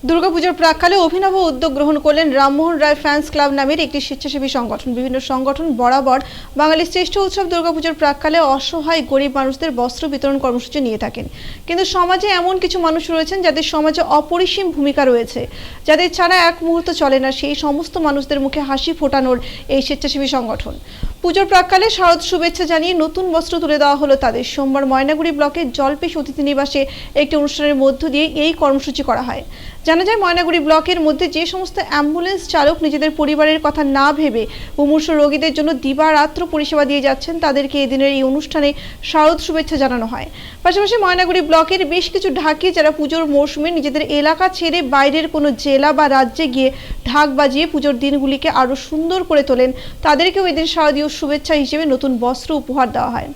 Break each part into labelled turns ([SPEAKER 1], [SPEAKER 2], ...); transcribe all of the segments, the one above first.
[SPEAKER 1] দুর্গাপূজার প্রাক্কালে অভিনব উদ্যোগ গ্রহণ করলেন রামমোহন রায় ফ্যান্স ক্লাব নামের একটি স্বেচ্ছাসেবী সংগঠন। বিভিন্ন সংগঠন বরাবর বাঙালির শ্রেষ্ঠ উৎসব দুর্গাপূজার প্রাক্কালে অসহায় গরিব মানুষদের বস্ত্র বিতরণ কর্মসূচি নিয়ে থাকেন। কিন্তু সমাজে এমন কিছু মানুষ রয়েছেন যাদের সমাজে অপরিসীম ভূমিকা রয়েছে, যাদের ছাড়া এক মুহূর্ত চলে না। সেই সমস্ত মানুষদের মুখে হাসি ফোটানোর এই স্বেচ্ছাসেবী সংগঠন। পুজোর প্রাক্কালে শারদ শুভেচ্ছা জানিয়ে নতুন বস্ত্র তুলে দেওয়া হলো তাদের। সোমবার ময়নাগুড়ি ব্লকের জলপেশ অতিথি নিবাসে একটি অনুষ্ঠানের মধ্য দিয়ে এই কর্মসূচি করা হয়। জানা যায়, ময়নাগুড়ি ব্লকের মধ্যে যে সমস্ত অ্যাম্বুলেন্স চালক নিজেদের পরিবারের কথা না ভেবে মুমূর্ষ রোগীদের জন্য দিবারাত্র পরিষেবা দিয়ে যাচ্ছেন, তাদেরকে এদিনের এই অনুষ্ঠানে শারদ শুভেচ্ছা জানানো হয়। পাশাপাশি ময়নাগুড়ি ব্লকের বেশ কিছু ঢাকি যারা পুজোর মৌসুমে নিজেদের এলাকা ছেড়ে বাইরের কোনো জেলা বা রাজ্যে গিয়ে ঢাক বাজিয়ে পুজোর দিনগুলিকে আরও সুন্দর করে তোলেন, তাদেরকেও এদিন শারদীয় শুভেচ্ছা হিসেবে নতুন বস্ত্র উপহার দেওয়া হয়।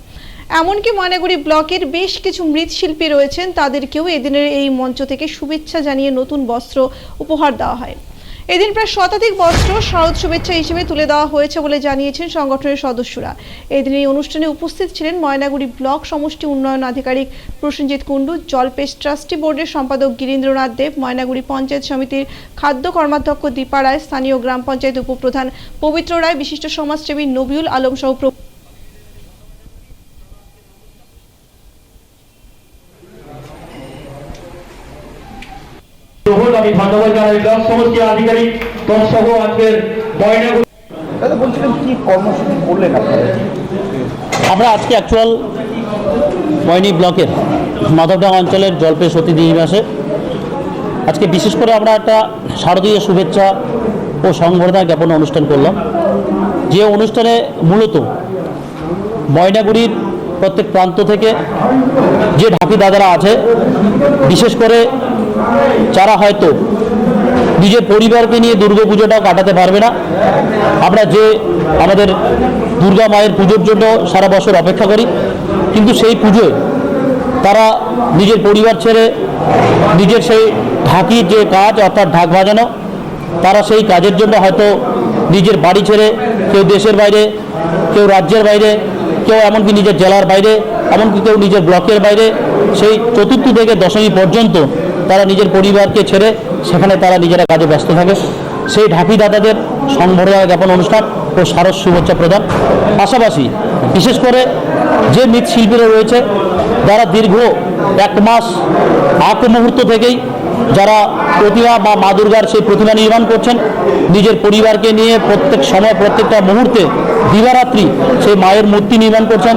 [SPEAKER 1] এমনকি ময়নাগুড়ি ব্লকের বেশ কিছু মৃৎশিল্পী রয়েছেন, তাদেরকেও এদিনের এই মঞ্চ থেকে শুভেচ্ছা জানিয়ে নতুন বস্ত্র উপহার দেওয়া হয়। এদিন প্রায় শতাধিক বস্ত্র শারদ শুভেচ্ছা হিসেবে তুলে দেওয়া হয়েছে বলে জানিয়েছেন সংগঠনের সদস্যরা। এদিন এই অনুষ্ঠানে উপস্থিত ছিলেন ময়নাগুড়ি ব্লক সমষ্টি উন্নয়ন আধিকারিক প্রসেনজিৎ কুণ্ডু, জলপেশ ট্রাস্টি বোর্ডের সম্পাদক গিরীন্দ্রনাথ দেব, ময়নাগুড়ি পঞ্চায়েত সমিতির খাদ্য কর্মাধ্যক্ষ দীপা রায়, স্থানীয় গ্রাম পঞ্চায়েত উপপ্রধান পবিত্র রায়, বিশিষ্ট সমাজসেবী নবিউল আলম সহ
[SPEAKER 2] আমি ধন্যবাদ জানাই ব্লক সমষ্টি আধিকারিক সহ আজকের
[SPEAKER 3] বলছিলেন কি কর্মসূচি করলেন আপনারা?
[SPEAKER 4] আমরা আজকে অ্যাকচুয়াল ময়নি ব্লকের মাধবডাঙ্গা অঞ্চলের জলপেশ অতিথি নিবাসে আজকে বিশেষ করে আমরা একটা শারদীয় শুভেচ্ছা ও সংবর্ধনা জ্ঞাপন অনুষ্ঠান করলাম, যে অনুষ্ঠানে মূলত ময়নাগুড়ির প্রত্যেক প্রান্ত থেকে যে ঢাকি দাদারা আছে, বিশেষ করে যারা হয়তো নিজের পরিবারকে নিয়ে দুর্গাপুজোটাও কাটাতে পারবে না, আমরা যে আমাদের দুর্গা মায়ের পুজোর জন্য সারা বছর অপেক্ষা করি, কিন্তু সেই পুজোয় তারা নিজের পরিবার ছেড়ে নিজের সেই ঢাকির যে কাজ অর্থাৎ ঢাক বাজানো, তারা সেই কাজের জন্য হয়তো নিজের বাড়ি ছেড়ে কেউ দেশের বাইরে, কেউ রাজ্যের বাইরে, কেউ এমনকি নিজের জেলার বাইরে, এমনকি কেউ নিজের ব্লকের বাইরে, সেই চতুর্থী থেকে দশমী পর্যন্ত তারা নিজের পরিবারকে ছেড়ে সেখানে তারা নিজেরা কাজে ব্যস্ত থাকে। সেই ঢাকি দাদাদের সংবর্ধনা জ্ঞাপন অনুষ্ঠান ও শারদ শুভেচ্ছা প্রদান, পাশাপাশি বিশেষ করে যে মৃৎশিল্পীরা রয়েছে যারা দীর্ঘ 1 মাস আগ মুহূর্ত থেকেই যারা প্রতিমা বা মা দুর্গার সেই প্রতিমা নির্মাণ করছেন, নিজের পরিবারকে নিয়ে প্রত্যেক সময় প্রত্যেকটা মুহূর্তে দিবারাত্রি সেই মায়ের মূর্তি নির্মাণ করছেন,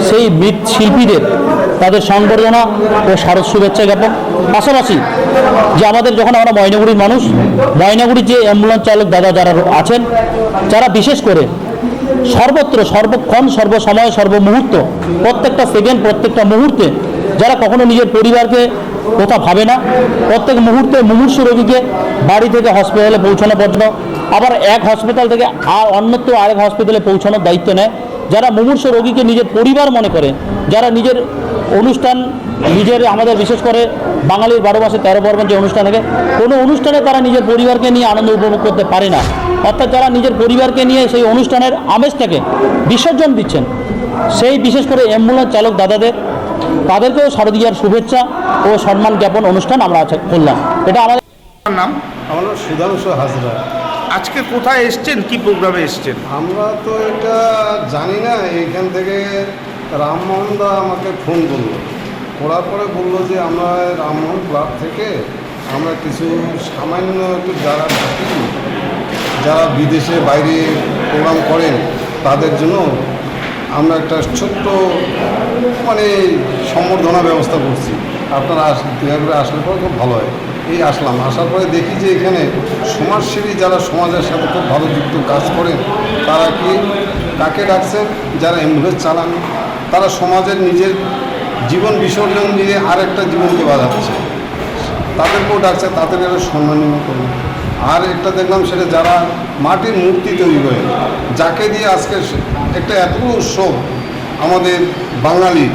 [SPEAKER 4] সেই মৃৎশিল্পীদের তাদের সংবর্ধনা ও শারদ শুভেচ্ছা জ্ঞাপন। পাশাপাশি যে আমাদের যখন আমরা ময়নাগুড়ির মানুষ, ময়নাগুড়ির যে অ্যাম্বুলেন্স চালক দাদা যারা আছেন, যারা বিশেষ করে সর্বত্র সর্বক্ষণ সর্বসময় সর্বমুহূর্ত প্রত্যেকটা সেকেন্ড প্রত্যেকটা মুহূর্তে যারা কখনো নিজের পরিবারকে কথা ভাবে না, প্রত্যেক মুহূর্তে মুমূর্ষু রোগীকে বাড়ি থেকে হসপিটালে পৌঁছানো পর্যন্ত, আবার এক হসপিটাল থেকে অন্যত্র আরেক হসপিটালে পৌঁছানোর দায়িত্ব নেয়, যারা মুমূর্ষু রোগীকে নিজের পরিবার মনে করে, যারা নিজের অনুষ্ঠান নিজের আমাদের বিশেষ করে বাঙালির 12 মাসে 13 পার্বণ যে অনুষ্ঠান থাকে, কোনো অনুষ্ঠানে তারা নিজের পরিবারকে নিয়ে আনন্দ উপভোগ করতে পারে না, অর্থাৎ যারা নিজের পরিবারকে নিয়ে সেই অনুষ্ঠানের আমেজটাকে বিসর্জন দিচ্ছেন, সেই বিশেষ করে অ্যাম্বুলেন্স চালক দাদাদের তাদেরকেও শারদীয়ার শুভেচ্ছা ও সম্মান জ্ঞাপন অনুষ্ঠান আমরা করলাম। এটা আমাদের
[SPEAKER 3] নাম আমার সুধাংশু হাজরা।
[SPEAKER 5] আজকে কোথায় এসছেন, কি প্রোগ্রামে এসছেন?
[SPEAKER 3] আমরা তো এটা জানি না, এইখান থেকে রামমোহন দা আমাকে ফোন করলো, করার পরে বললো যে আমরা রামমোহন ক্লাব থেকে আমরা কিছু সামান্য একটু যারা থাকি, যারা বিদেশে বাইরে প্রোগ্রাম করেন, তাদের জন্য আমরা একটা ছোট্ট মানে সম্বর্ধনা ব্যবস্থা করছি। আপনারা দয়া করে আসলে পরে খুব ভালো হয়। এই আসলাম, আসার পরে দেখি যে এখানে সমাজসেবী যারা সমাজের সাথে খুব ভালো যুক্ত কাজ করেন, তারা কি কাকে ডাকছেন, যারা অ্যাম্বুলেন্স চালান, তারা সমাজের নিজের জীবন বিসর্জন দিয়ে আরেকটা জীবনকে বাঁচাচ্ছে, তাদেরকেও ডাকছে, তাদের একটা সম্মানীয় করুন। আর একটা দেখলাম সেটা যারা মাটির মূর্তি তৈরি করে, যাকে দিয়ে আজকে একটা এত উৎসব আমাদের বাঙালির,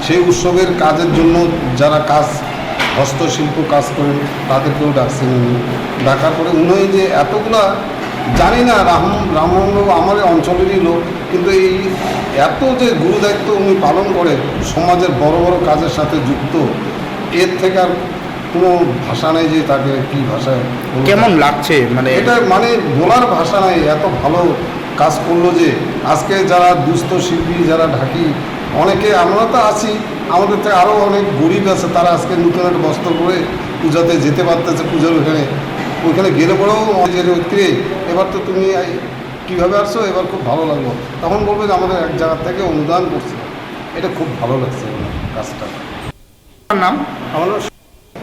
[SPEAKER 3] সেই উৎসবের কাজের জন্য যারা কাজ হস্তশিল্প কাজ করেন তাদেরকেও ডাকছেন। ডাকার পরে উনি যে এতগুলা জানি না, রামমোহন আমার অঞ্চলেরই লোক, কিন্তু এই এত যে গুরুদায়িত্ব উনি পালন করে সমাজের বড় বড় কাজের সাথে যুক্ত, এর থেকে আর কোনো ভাষা নেই যে তাকে কী ভাষায় বলবো।
[SPEAKER 5] কেমন লাগছে মানে
[SPEAKER 3] এটা মানে বলার ভাষা নাই, এত ভালো কাজ করলো যে আজকে যারা দুস্থ শিল্পী যারা ঢাকি অনেকে আমরা তো আছি, আমাদের থেকে আরও অনেক গরিব আছে, তারা আজকে নতুন একটা বস্ত্র পরে পূজাতে যেতে পারতেছে, পূজার ওইখানে গেলে পরেও যে কে এবার তো তুমি কীভাবে আসছো, এবার খুব ভালো লাগলো, তখন বলবে যে আমাদের এক জায়গা থেকে অনুদান করছে, এটা খুব ভালো লাগছে কাজটা।
[SPEAKER 5] নাম
[SPEAKER 3] আমার